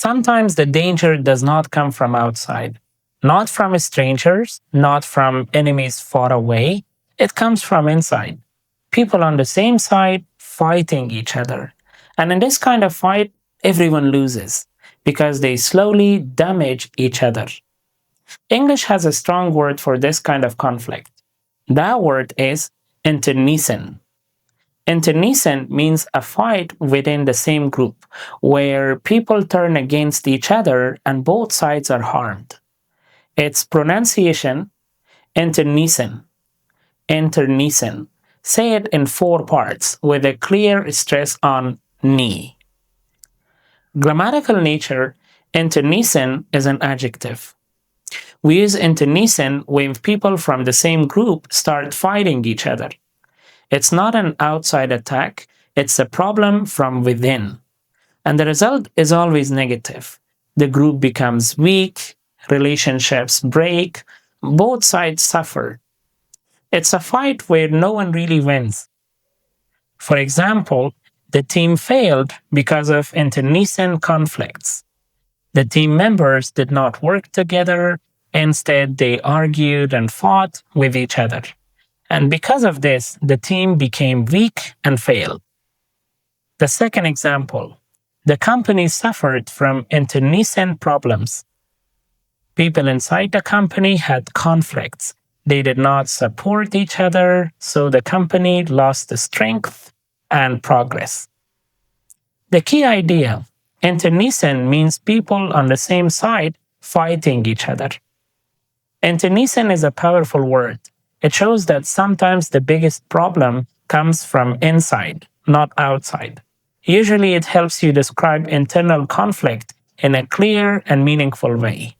Sometimes the danger does not come from outside, not from strangers, not from enemies far away. It comes from inside. People on the same side fighting each other. And in this kind of fight, everyone loses because they slowly damage each other. English has a strong word for this kind of conflict. That word is internecine. Internecine means a fight within the same group where people turn against each other and both sides are harmed. Its pronunciation, internecine, internecine. Say it in 4 parts with a clear stress on ni. Grammatical nature, internecine is an adjective. We use internecine when people from the same group start fighting each other. It's not an outside attack, it's a problem from within. And the result is always negative. The group becomes weak, relationships break, both sides suffer. It's a fight where no one really wins. For example, the team failed because of internecine conflicts. The team members did not work together, instead, they argued and fought with each other. And because of this, the team became weak and failed. The second example, the company suffered from internecine problems. People inside the company had conflicts. They did not support each other, so the company lost strength and progress. The key idea, internecine means people on the same side fighting each other. Internecine is a powerful word. It shows that sometimes the biggest problem comes from inside, not outside. Usually it helps you describe internal conflict in a clear and meaningful way.